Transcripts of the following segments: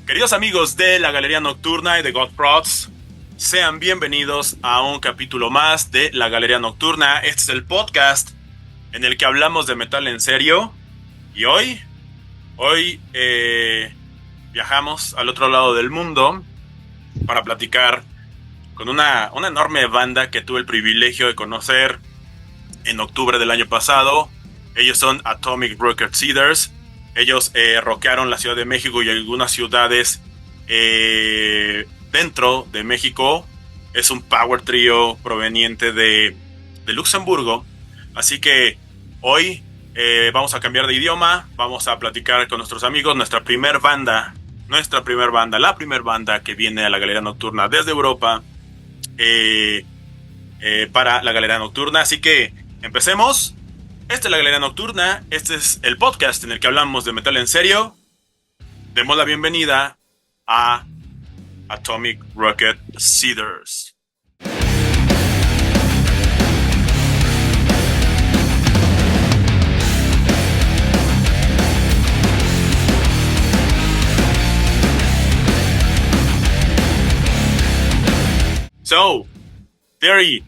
Queridos amigos de la Galería Nocturna y de God Prods, sean bienvenidos a un capítulo más de la Galería Nocturna. Este es el podcast en el que hablamos de metal en serio. Y hoy viajamos al otro lado del mundo para platicar con una enorme banda que tuve el privilegio de conocer en octubre del año pasado. Ellos son Atomic Rocket Seeders. Ellos rockearon la Ciudad de México y algunas ciudades dentro de México. Es un power trio proveniente de Luxemburgo. Así que hoy vamos a cambiar de idioma. Vamos a platicar con nuestros amigos. La primer banda que viene a la Galería Nocturna desde Europa para la Galería Nocturna. Así que empecemos. Esta es la Galería Nocturna, este es el podcast en el que hablamos de metal en serio. Demos la bienvenida a Atomic Rocket Seeders. So, Terry,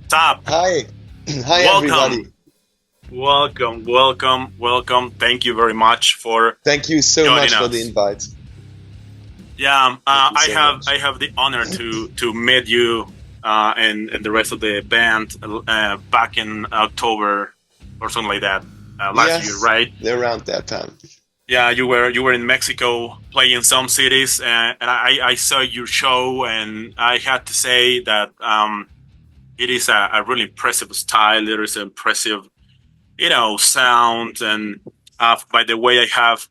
Top. Hi welcome. Everybody. Welcome. Thank you very much for. Thank you so much for the invite. Yeah, I have the honor to meet you and the rest of the band back in October or something like that last year, right? Around that time. Yeah, you were in Mexico playing some cities, and I saw your show, and I had to say that it is a really impressive style. There is an impressive, sound, and by the way, I have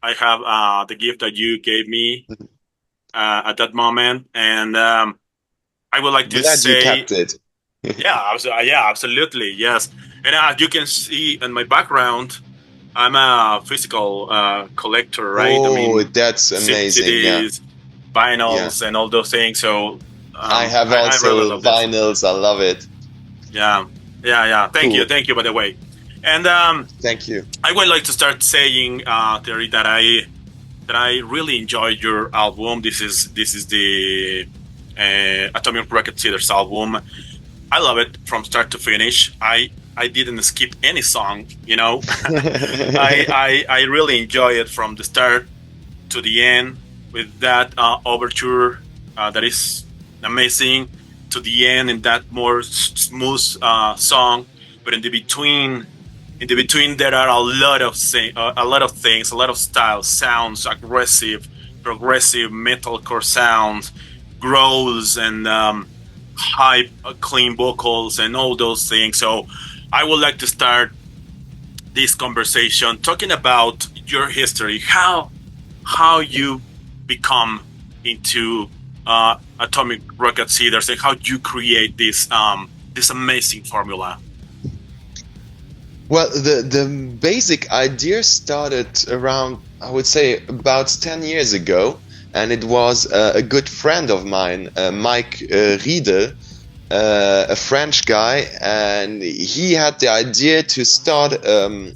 the gift that you gave me at that moment, and I would like to say, you kept it. yeah, absolutely, yes. And as you can see in my background, I'm a physical collector, right? Oh, that's amazing! CDs, vinyls, and all those things. So I have also vinyls. I love it. Yeah. Thank you. By the way. And thank you. I would like to start saying, Terry, that I really enjoyed your album. This is the Atomic Rocket Seeders album. I love it from start to finish. I didn't skip any song. I really enjoy it from the start to the end with that overture that is amazing to the end in that more smooth song. But in the between there are a lot of things, a lot of styles, sounds, aggressive, progressive, metalcore sounds, growls, and high, clean vocals, and all those things. So I would like to start this conversation talking about your history, how you become into Atomic Rocket Seeders, and how you create this amazing formula. Well, the basic idea started around, I would say, about 10 years ago, and it was a good friend of mine, Mike Riedel, a French guy, and he had the idea to start a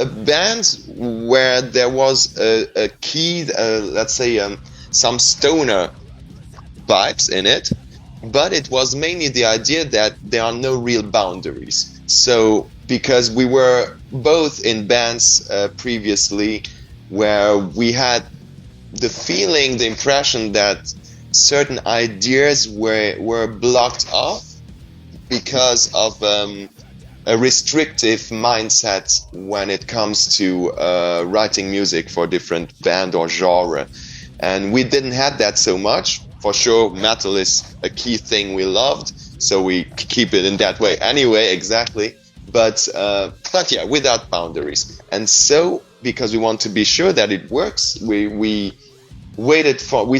band where there was a key, let's say, some stoner vibes in it, but it was mainly the idea that there are no real boundaries. So, because we were both in bands previously where we had the feeling, the impression that certain ideas were blocked off because of a restrictive mindset when it comes to writing music for different band or genre. And we didn't have that so much. For sure, metal is a key thing we loved, so we keep it in that way anyway, exactly. But yeah, without boundaries. And so, because we want to be sure that it works, we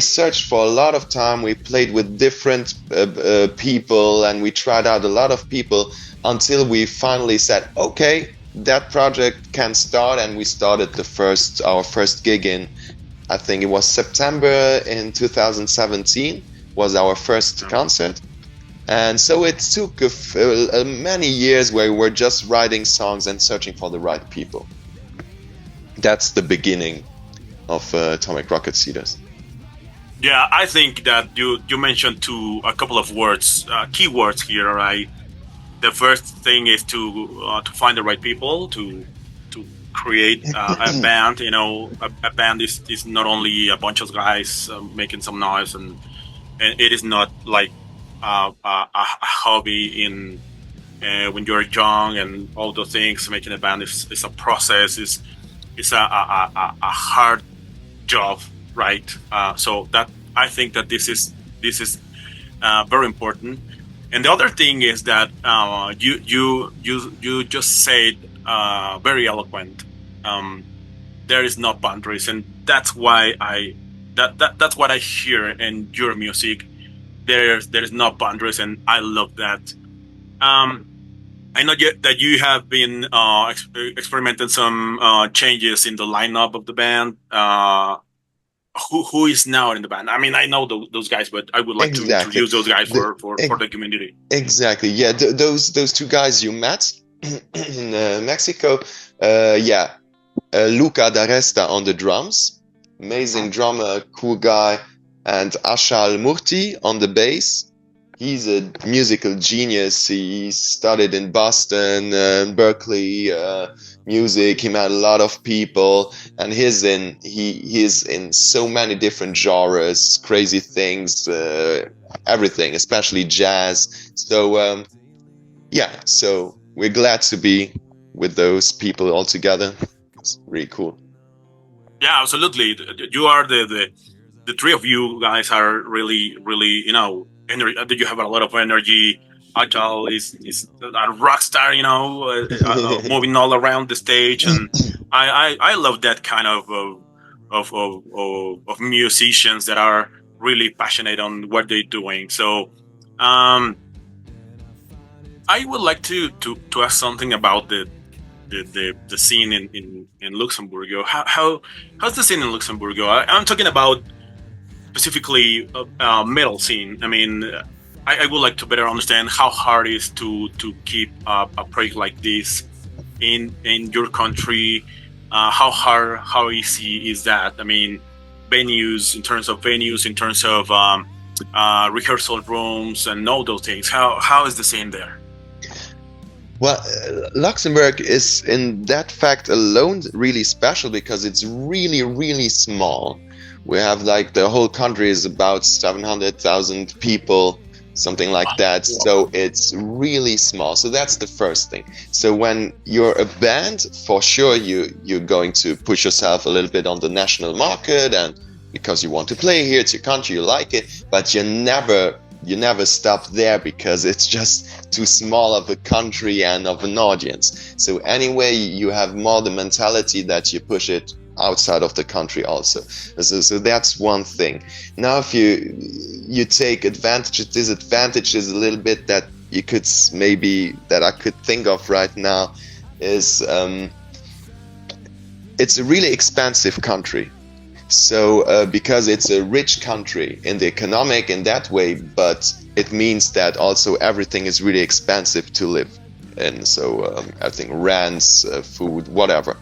searched for a lot of time. We played with different people, and we tried out a lot of people until we finally said, okay, that project can start. And we started our first gig in, I think it was September in 2017 was our first concert. And so it took many years where we were just writing songs and searching for the right people. That's the beginning of Atomic Rocket Seeders. Yeah, I think that you mentioned a couple of words, keywords here, right? The first thing is to find the right people to create a band. You know, a band is not only a bunch of guys making some noise, and it is not like a hobby in when you're young and all those things. Making a band is a process. Is a hard job, right? So that I think that this is very important. And the other thing is that you just said very eloquent. Um, there is no boundaries, and that's why that's what I hear in your music. There is no boundaries, and I love that. Um, I know that you have been experimenting some changes in the lineup of the band. Who is now in the band? I mean, I know those guys, but I would like to Exactly. introduce those guys The, for the community. exactly. Yeah, those two guys you met in Mexico. Yeah, Luca D'Aresta on the drums, amazing drummer, cool guy, and Ashal Murti on the bass. He's a musical genius. He studied in Boston, Berkeley, music. He met a lot of people, and he is in so many different genres, crazy things, everything, especially jazz. So yeah, so we're glad to be with those people all together. It's really cool. Yeah, absolutely. You are the three of you guys are really you have a lot of energy. Agile is a rock star, moving all around the stage, and I love that kind of musicians that are really passionate on what they're doing. So, um, I would like to ask something about the scene in Luxembourg. How's the scene in Luxembourg? I'm talking about specifically metal scene. I mean, I would like to better understand how hard it is to keep a project like this in your country. How easy is that? I mean, venues, in terms of rehearsal rooms, and all those things. How is the scene there? Well, Luxembourg is in that fact alone really special because it's really, really small. We have like the whole country is about 700,000 people, something like that. So it's really small. So that's the first thing. So when you're a band, for sure you're going to push yourself a little bit on the national market, and because you want to play here, it's your country, you like it, but you never stop there because it's just too small of a country and of an audience. So anyway, you have more the mentality that you push it outside of the country also. So that's one thing. Now, if you take advantages, disadvantages a little bit that you could that I could think of right now is it's a really expensive country. So because it's a rich country in the economic in that way, but it means that also everything is really expensive to live in. So I think rents, food, whatever.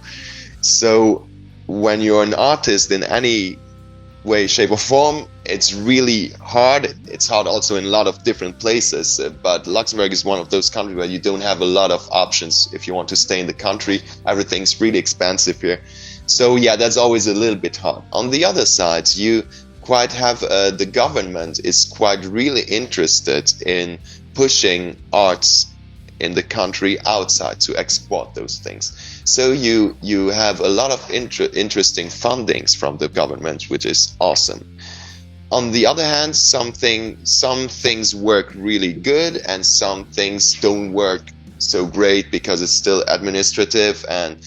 So when you're an artist in any way, shape or form, it's really hard. It's hard also in a lot of different places, but Luxembourg is one of those countries where you don't have a lot of options if you want to stay in the country. Everything's really expensive here. So yeah, that's always a little bit hard. On the other side, you quite have the government is quite really interested in pushing arts in the country outside to export those things. So you have a lot of interesting fundings from the government, which is awesome. On the other hand, some things work really good and some things don't work so great because it's still administrative, and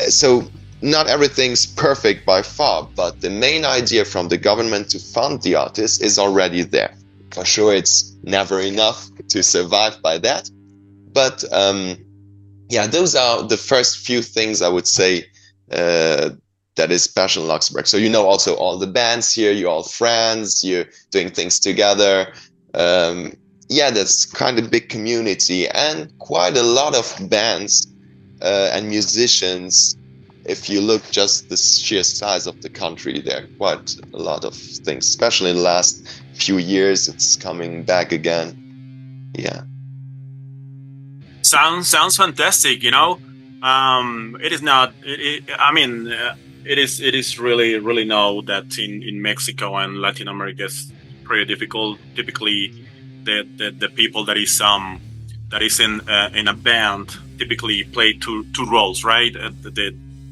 so not everything's perfect by far, but the main idea from the government to fund the artists is already there. For sure, it's never enough to survive by that. But yeah, those are the first few things I would say that is special in Luxembourg. So also all the bands here, you're all friends, you're doing things together. Yeah, that's kind of big community and quite a lot of bands and musicians if you look just the sheer size of the country, there are quite a lot of things, especially in the last few years. It's coming back again. Yeah. Sounds fantastic. It is not. I mean, it is really know that in Mexico and Latin America it's pretty difficult. Typically, the people that is in a band typically play two roles, right?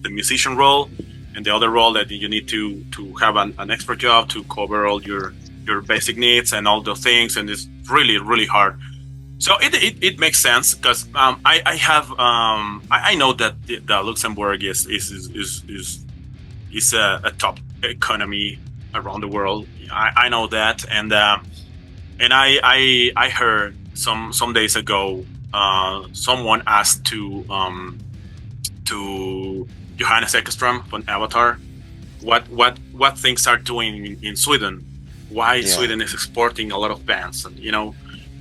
The musician role and the other role that you need to have an expert job to cover all your basic needs and all those things, and it's really hard. So it makes sense because I know that the Luxembourg is a top economy around the world. I know that, and I heard some days ago someone asked to Johannes Ekström from Avatar what things are doing in Sweden, why Sweden is exporting a lot of bands,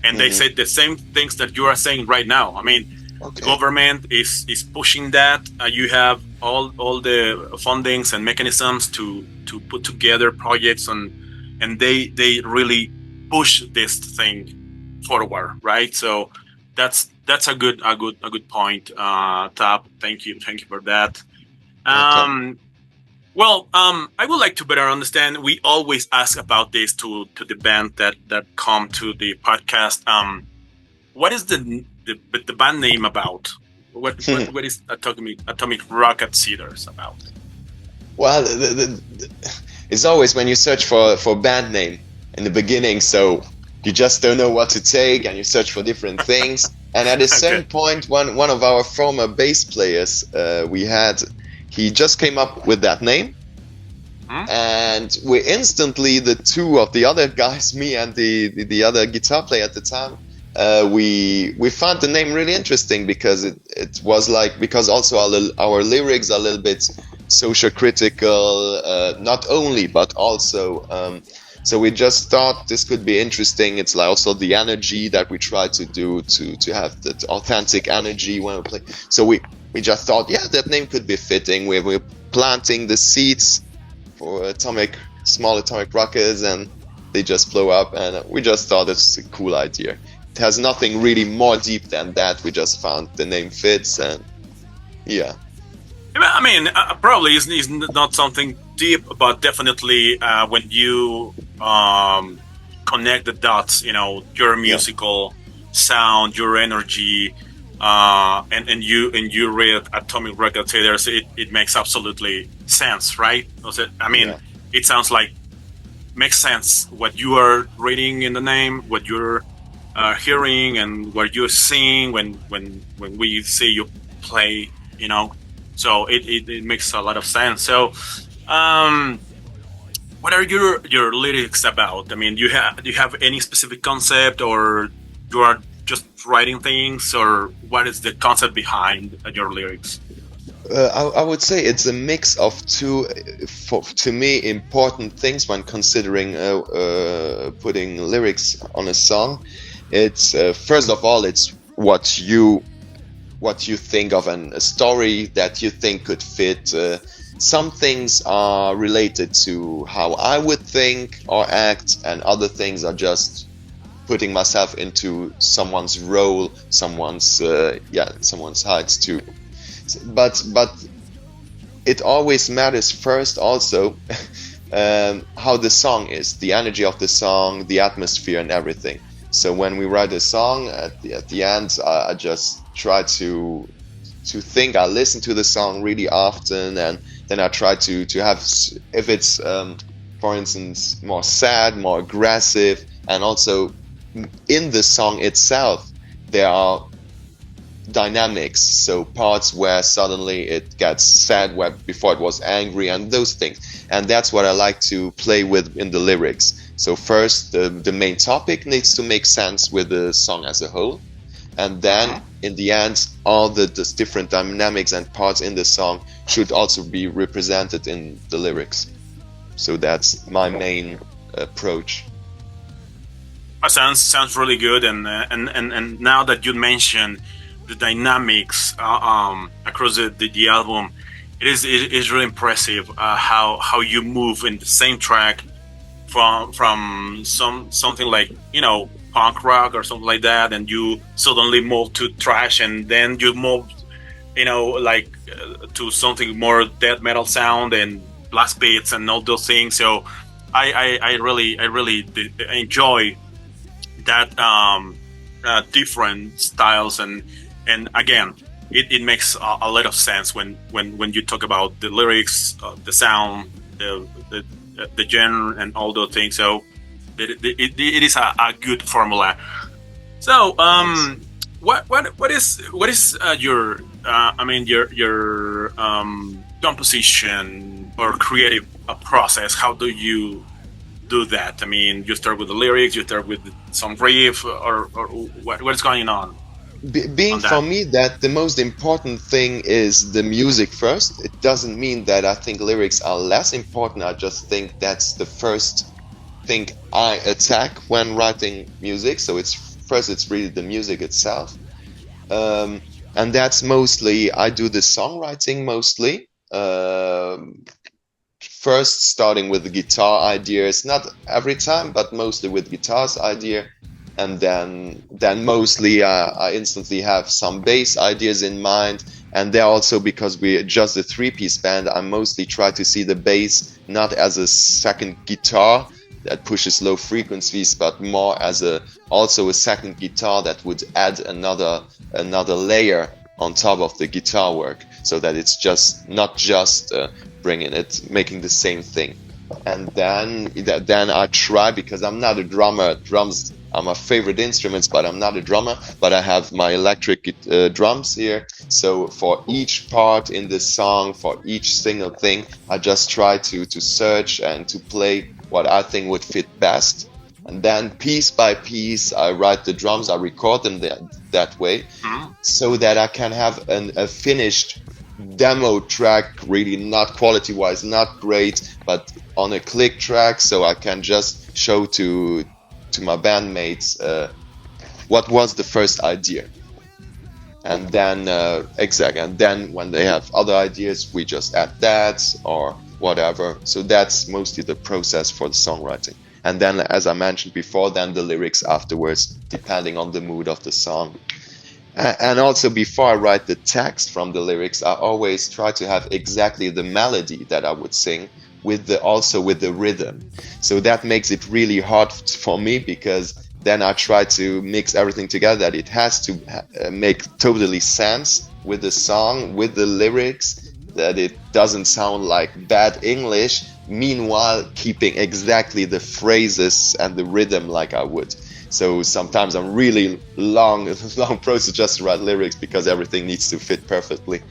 and they said the same things that you are saying right now. I mean, the government is pushing that. You have all the fundings and mechanisms to put together projects, and they really push this thing forward, right? So that's a good point, Tab. Thank you for that. Well, I would like to better understand. We always ask about this to the band that come to the podcast. What is the band name about? What is Atomic Rocket Cedars about? Well, it's always when you search for band name in the beginning, so you just don't know what to take, and you search for different things. And at a certain point, one of our former bass players he just came up with that name, and we instantly, the two of the other guys, me and the other guitar player at the time, we found the name really interesting because it was like, because also our lyrics are a little bit social critical, not only but also. So we just thought this could be interesting. It's like also the energy that we try to do to have that authentic energy when we play. So we just thought, that name could be fitting. We're planting the seeds for small atomic rockets, and they just blow up. And we just thought it's a cool idea. It has nothing really more deep than that. We just found the name fits, and yeah. I mean, probably is not something deep, but definitely when you connect the dots, your musical sound, your energy, and you read Atomic Rocket Cedars, it makes absolutely sense, right? I mean, it sounds like makes sense what you are reading in the name, what you're hearing, and what you're seeing when we see you play, So it makes a lot of sense. So, what are your lyrics about? I mean, do you have any specific concept, or you are just writing things, or what is the concept behind your lyrics? I would say it's a mix of two, to me, important things when considering putting lyrics on a song. It's first of all, it's what you think of a story that you think could fit. Some things are related to how I would think or act, and other things are just putting myself into someone's role, someone's heights too. But it always matters first also how the song is, the energy of the song, the atmosphere, and everything. So when we write a song, at the end, I just try to think. I listen to the song really often, and then I try to have, if it's for instance more sad, more aggressive, and also in the song itself there are dynamics, so parts where suddenly it gets sad where before it was angry, and those things, and that's what I like to play with in the lyrics. So first the main topic needs to make sense with the song as a whole, and then in the end all the different dynamics and parts in the song should also be represented in the lyrics. So that's my main approach. Sounds really good, and now that you mentioned the dynamics across the album, it is really impressive how you move in the same track from something like, you know, punk rock or something like that, and you suddenly move to thrash, and then you move, you know, like to something more death metal sound and blast beats and all those things. So I really enjoy that different styles, and again, it makes a lot of sense when you talk about the lyrics, the sound, the genre, and all those things. So it is a good formula. So Nice. what is your I mean your composition or creative process? How do you do that? I mean, you start with the lyrics, you start with some riff, or what's going Being on for that? me that the most important thing is the music first. It doesn't mean that I think lyrics are less important. I just think that's the first thing I attack when writing music. So it's really the music itself. And that's mostly I do the songwriting mostly. First starting with the guitar ideas, not every time, but mostly with guitars idea, and then mostly I instantly have some bass ideas in mind. And there also, because we're just a three-piece band, I mostly try to see the bass not as a second guitar that pushes low frequencies, but more as a second guitar that would add another layer on top of the guitar work, so that it's just not just making the same thing. And then I try, because I'm not a drummer. Drums are my favorite instruments, but I'm not a drummer. But I have my electric drums here. So for each part in the song, for each single thing, I just try to search and to play what I think would fit best. And then piece by piece, I write the drums, I record them that way, Mhm. so that I can have a finished demo track, really not quality wise, not great, but on a click track, so I can just show to my bandmates what was the first idea. And then exactly, and then when they have other ideas, we just add that or whatever. So that's mostly the process for the songwriting. And then, as I mentioned before, then the lyrics afterwards, depending on the mood of the song. And also, before I write the text from the lyrics, I always try to have exactly the melody that I would sing also with the rhythm. So that makes it really hard for me, because then I try to mix everything together, that it has to make totally sense with the song, with the lyrics, that it doesn't sound like bad English, meanwhile keeping exactly the phrases and the rhythm like I would. So sometimes I'm really long process just to write lyrics, because everything needs to fit perfectly.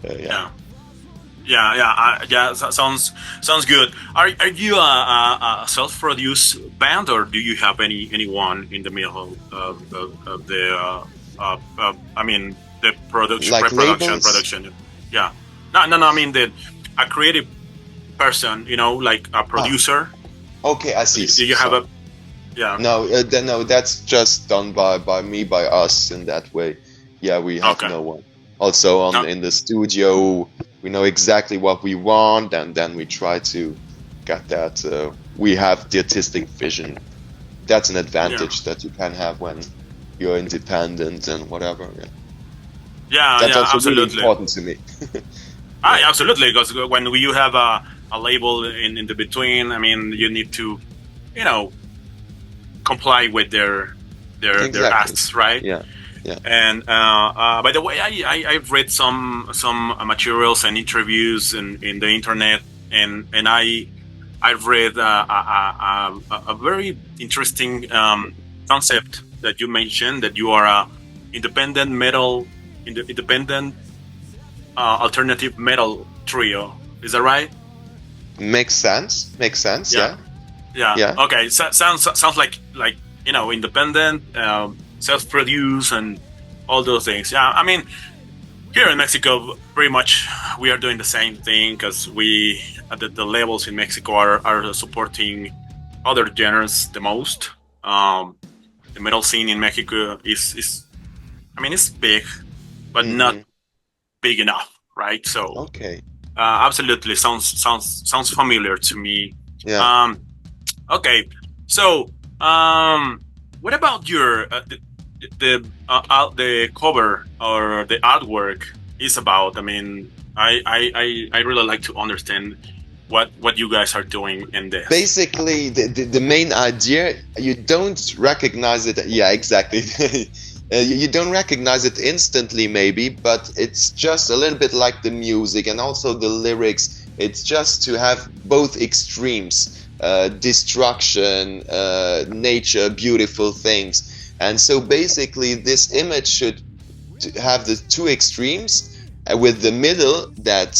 Yeah. Yeah. Yeah. Sounds good. Are you a self-produced band, or do you have anyone in the middle of the I mean the production, Like pre-production, labels? production? Yeah. No. I mean a creative person. You know, like a Ah, producer. okay, I see. Do you have So a? Yeah. no, no, that's just done by me, by us in that way. Yeah, we have Okay. no one. Also No. in the studio, we know exactly what we want, and then we try to get that. We have the artistic vision. That's an Yeah. advantage that you can have when you're independent and whatever. Yeah. Yeah. That's Yeah. also really Absolutely. important to me. Ah, Yeah. yeah, absolutely. Because when you have a label in the between, I mean, you need to, you know, comply with their Exactly. asks, right? Yeah. Yeah. And by the way, I've read some materials and interviews in the internet, and I've read a very interesting concept that you mentioned, that you are a independent metal, independent alternative metal trio. Is that right? Makes sense. Makes sense. Yeah. Yeah. Yeah. Yeah. Okay. Sounds like, you know, independent, self-produced, and all those things. Yeah. I mean, here in Mexico, pretty much we are doing the same thing, because we the labels in Mexico are supporting other genres the most. The metal scene in Mexico is I mean, it's big, but not Hmm. big enough, right? So Okay. absolutely sounds familiar to me. Yeah. Okay, so what about your the cover or the artwork is about? I mean, I really like to understand what you guys are doing in this. Basically, the main idea, you don't recognize it. Yeah, exactly. You don't recognize it instantly, maybe, but it's just a little bit like the music and also the lyrics. It's just to have both extremes, destruction, nature, beautiful things. And so basically, this image should have the two extremes, with the middle that,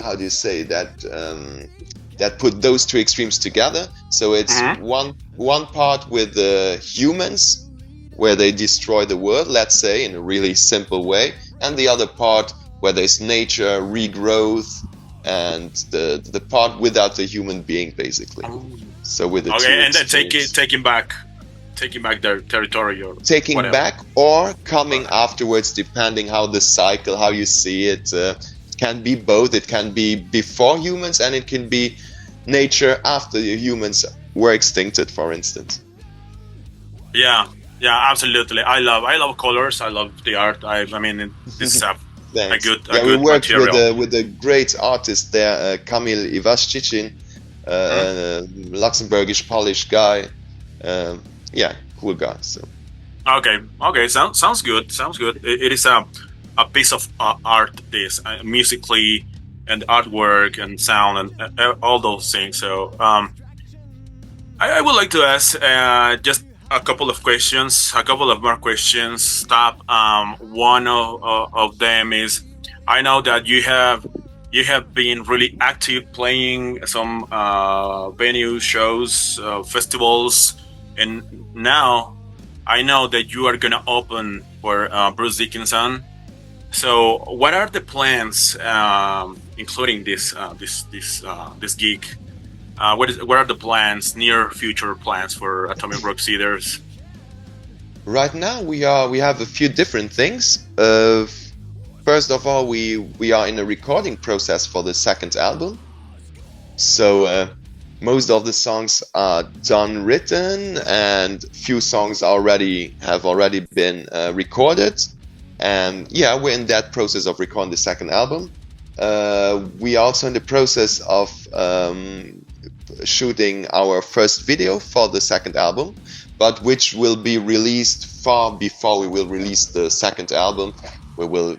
how do you say that? That put those two extremes together. So it's one part with the humans, where they destroy the world, let's say, in a really simple way, and the other part where there's nature, regrowth, and the part without the human being, basically. So with the two and then extremes. taking back their territory, or taking whatever. back or coming afterwards, depending how the cycle, how you see it. It can be both. It can be before humans, and it can be nature after the humans were extincted, for instance. Yeah, absolutely. I love colors. I love the art. I mean, this is a good we worked material. with a great artist there, Kamil Iwaszczycin, Luxembourgish Polish guy. Cool guy. So. Okay. Sounds good. It is a piece of art. This musically and artwork and sound and all those things. So I would like to ask just a couple of more questions. Stop. One of them is, I know that you have been really active playing some venue shows, festivals, and now I know that you are gonna open for Bruce Dickinson. So, what are the plans, including this gig? What are the plans, near future plans for Atomic Rock Cedars? Right now, we have a few different things. First of all, we are in a recording process for the second album. So most of the songs are done, written, and few songs have already been recorded. And we're in that process of recording the second album. We are also in the process of shooting our first video for the second album, but which will be released far before we will release the second album. We will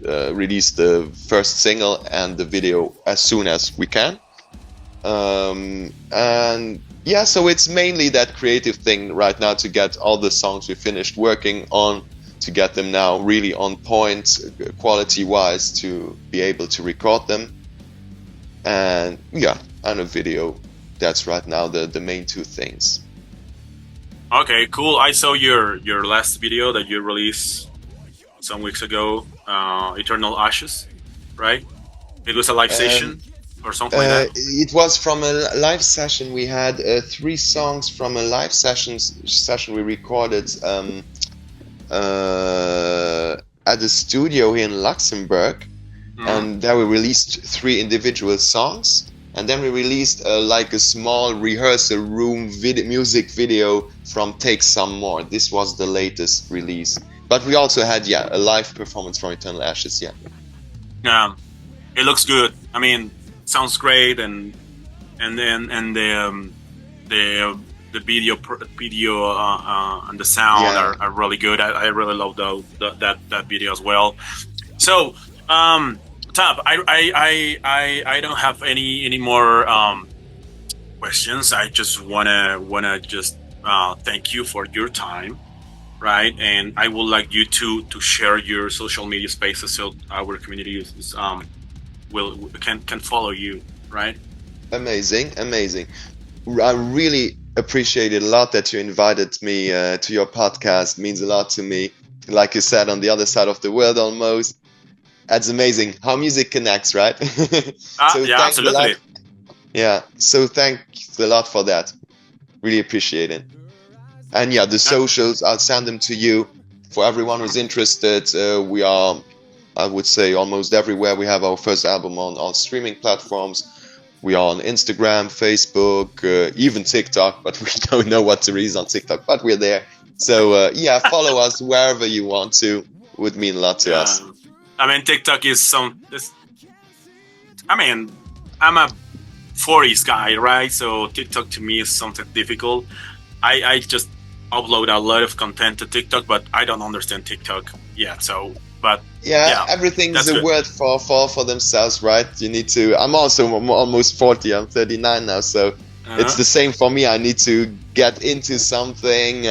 release the first single and the video as soon as we can. So it's mainly that creative thing right now, to get all the songs we finished working on, to get them now really on point, quality-wise, to be able to record them. And a video. That's right now the main two things. Okay, cool. I saw your last video that you released some weeks ago, Eternal Ashes, right? It was a live session or something like that? It was from a live session. We had 3 songs from a live session we recorded at the studio here in Luxembourg. And there we released 3 individual songs. And then we released a small rehearsal room music video from Take Some More. This was the latest release. But we also had a live performance from Eternal Ashes. Yeah, it looks good. I mean, sounds great, and the video and the sound are really good. I really love that video as well. So, Tab, I don't have any more questions. I just wanna just thank you for your time, right? And I would like you to share your social media spaces so our community can follow you, right? Amazing. I really appreciate it a lot that you invited me to your podcast. It means a lot to me. Like you said, on the other side of the world almost. That's amazing how music connects, right? Absolutely. So thanks a lot for that. Really appreciate it. And the socials, I'll send them to you. For everyone who's interested, we are I would say almost everywhere. We have our first album on all streaming platforms. We are on Instagram, Facebook, even TikTok, but we don't know what to release on TikTok, but we're there. So yeah, follow us wherever you want to. Would mean a lot to us. I mean, TikTok is I mean, I'm a 40s guy, right? So TikTok to me is something difficult. I just upload a lot of content to TikTok, but I don't understand TikTok yet. So, but yeah, everything's a word for themselves, right? You need to. I'm almost 40. I'm 39 now, so it's the same for me. I need to get into something,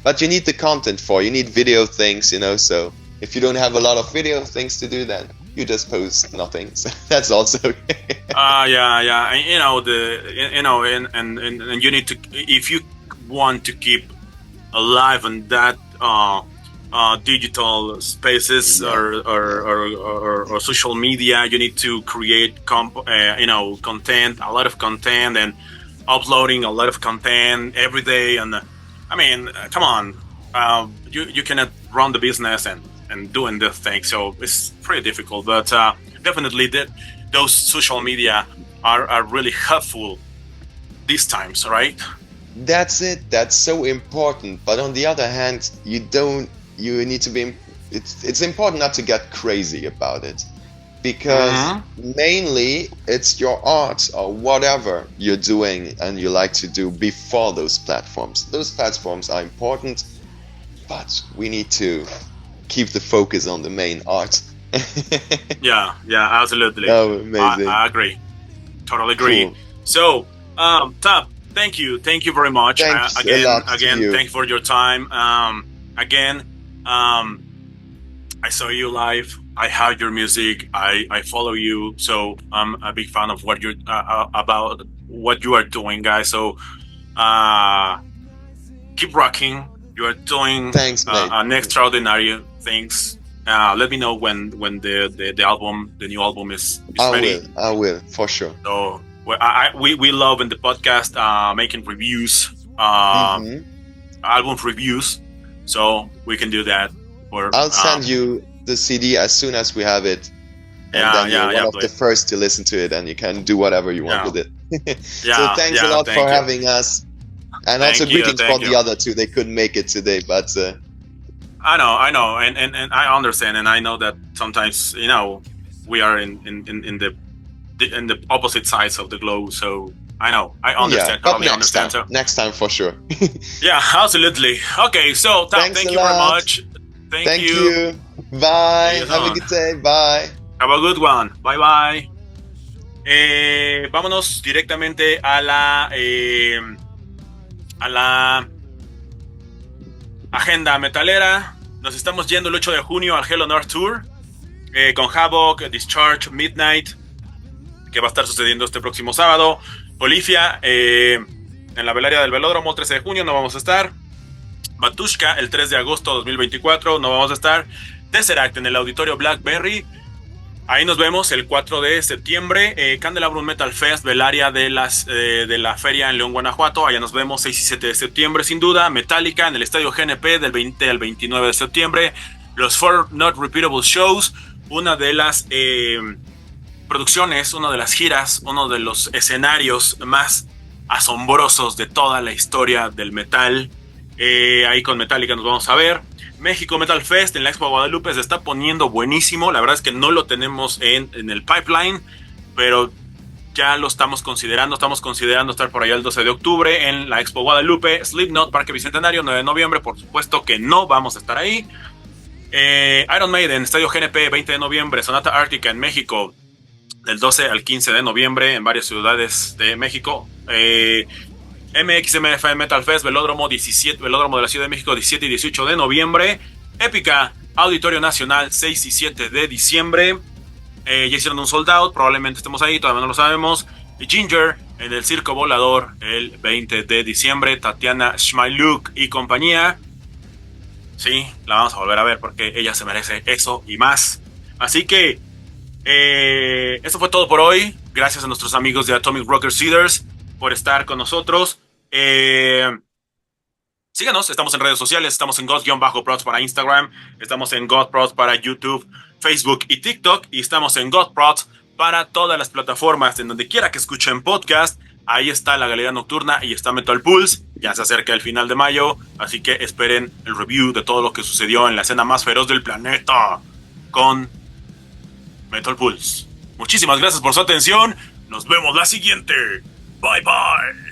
but you need the content for. You need video things, you know. So if you don't have a lot of video things to do, then you just post nothing. So that's also. Yeah. And, and you need to, if you want to keep alive on that digital spaces or social media, you need to create content, a lot of content, and uploading a lot of content every day. And I mean, come on, you cannot run the business and doing this thing, so it's pretty difficult. But definitely those social media are really helpful these times, right? That's it. That's so important. But on the other hand, you need to be. It's important not to get crazy about it, because mainly it's your art or whatever you're doing and you like to do before those platforms. Those platforms are important, but we need to keep the focus on the main art. yeah, absolutely. Oh, amazing. I agree. Totally agree. Cool. So, Tab, thank you very much. Thanks again, you. thanks for your time. I saw you live. I heard your music. I follow you, so I'm a big fan of what you're about what you are doing, guys. So, keep rocking. You are doing an extraordinary things. Let me know when the album, the new album is ready. I will for sure. So we love in the podcast making reviews, album reviews. So we can do that. I'll send you the CD as soon as we have it, and then you're one of the first to listen to it, and you can do whatever you want with it. So thanks a lot for having us, and also greetings for the other two. They couldn't make it today, but I know, and I understand, and I know that sometimes we are in the opposite sides of the globe, so I know, I understand. Yeah, but next time for sure. Yeah, absolutely. Okay, so Tab, thank you very much. Thank you. Bye. Have a good day. Bye. Have a good one. Bye bye. Vámonos directamente a la agenda metalera. Nos estamos yendo el 8 de junio al Hell on Earth Tour con Havoc, Discharge, Midnight, que va a estar sucediendo este próximo sábado. Olifia en la velaria del Velódromo el 13 de junio no vamos a estar. Batushka el 3 de agosto 2024 no vamos a estar. Tesseract en el Auditorio Blackberry. Ahí nos vemos el 4 de septiembre. Candelabrum Metal Fest, velaria de la feria en León, Guanajuato. Allá nos vemos 6 y 7 de septiembre sin duda. Metallica en el Estadio GNP del 20 al 29 de septiembre. Los 4 Not Repeatable Shows, una de las producciones, una de las giras, uno de los escenarios más asombrosos de toda la historia del metal. Ahí con Metallica nos vamos a ver. México Metal Fest en la Expo Guadalupe se está poniendo buenísimo. La verdad es que no lo tenemos en el pipeline, pero ya lo estamos considerando. Estamos considerando estar por allá el 12 de octubre en la Expo Guadalupe. Slipknot, Parque Bicentenario, 9 de noviembre. Por supuesto que no vamos a estar ahí. Iron Maiden, Estadio GNP, 20 de noviembre. Sonata Ártica en México, del 12 al 15 de noviembre en varias ciudades de México. MXMF Metal Fest, Velódromo de la Ciudad de México, 17 y 18 de noviembre. Épica, Auditorio Nacional, 6 y 7 de diciembre. Ya hicieron un sold out, probablemente estemos ahí, todavía no lo sabemos. Ginger, en el Circo Volador, el 20 de diciembre. Tatiana Schmailuk y compañía. Sí, la vamos a volver a ver porque ella se merece eso y más. Así que esto fue todo por hoy. Gracias a nuestros amigos de Atomic Rocker Cedars por estar con nosotros. Síganos, estamos en redes sociales, estamos en God-Prods para Instagram, estamos en GodProds para YouTube, Facebook y TikTok, y estamos en GodProds para todas las plataformas, en donde quiera que escuchen podcast. Ahí está la Galería Nocturna y está Metal Pulse. Ya se acerca el final de mayo, así que esperen el review de todo lo que sucedió en la escena más feroz del planeta con Metal Pulse. Muchísimas gracias por su atención. Nos vemos la siguiente. Bye bye.